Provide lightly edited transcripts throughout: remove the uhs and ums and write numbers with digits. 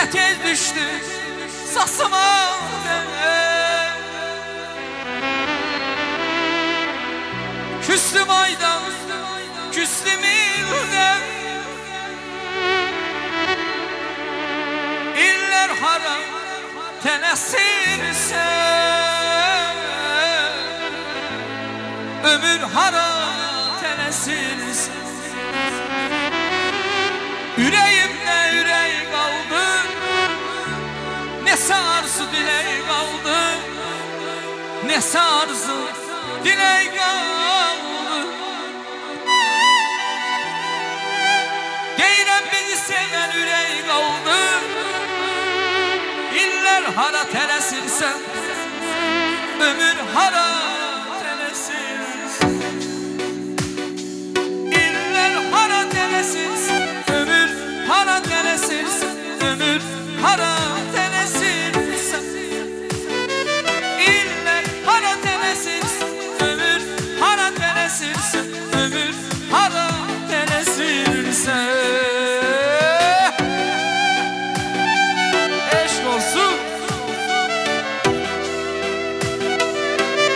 ne tez düştü sasıma benim. Küstüm aydan, küstüm ilden, iller haram telesirse, ömür haram telesirse. Yüreğimde yürek kaldı, ne arzu dilek kaldı, ne arzu dilek kaldı. Deyirəm bizi seven yürek kaldı, iller hara telesirsen, ömür hara telesirsen. İller hara telesirsen, ömür hara telesirsen, ömür hara telesirsen. İller hara telesirsen, ömür hara telesirsen, ömür hara telesirsen. Eşk olsun.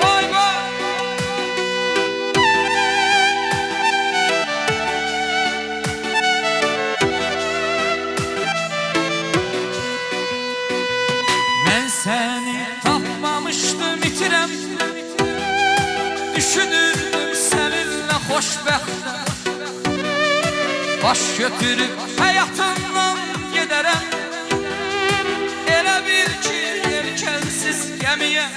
Vay vay. Ben seni tapmamıştım itirem, düşünürdüm seninle hoşbəxtəm. Baş götürüp hayatımdan giderem, elə bil ki yelkensiz gemiye.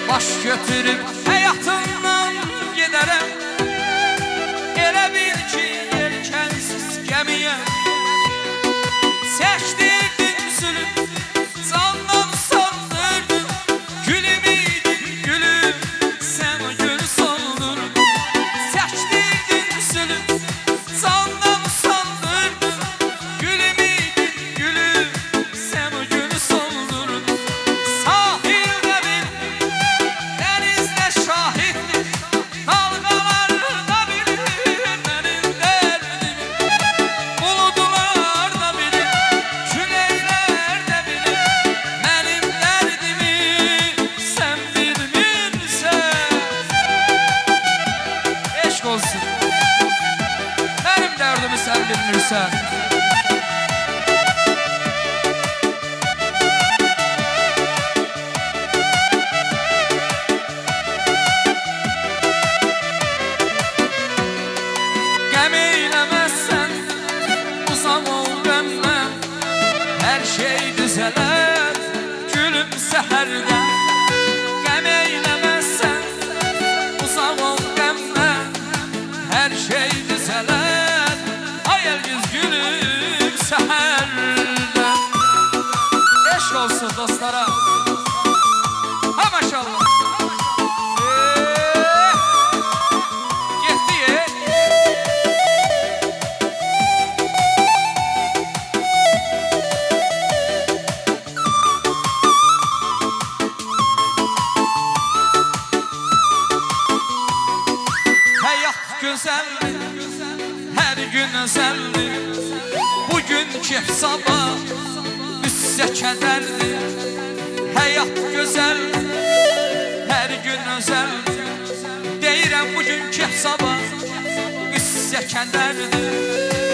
Baş götürüp hayatımdan giderem, elə bil ki yelkensiz gemiye. Seçtirdin zülüm, candan sandırdın, gülüm idin gülüm, sen o gülü soldurdun. Seçtirdin zülüm, candan sandırdın, gülüm idin gülüm, sen o gülü soldurdun. Sahilde bil, denizde şahittir, dalgalar da bilir benim derdimi. Bulutlar da bilir, küleyler de bilir benim derdimi. Sen bilmirsen, eşk olsun. Benim derdimi sen bilmirsen. Gəm eyləməzsən, uzaq ol məndən, hər şey düzələr gülüm səhərdən. Gəm eyləməzsən, uzaq ol məndən, hər şey düzələr ay Elgiz gülüm səhərdən. Eşq olsun dostlara. Ha maşallah. Getdi Hayat güzeldir, her gün özeldir. Bugün ki sabah üstse kederdir. Hayat güzeldir, her gün özeldir. Deyirəm bugün ki sabah üstse kederdir.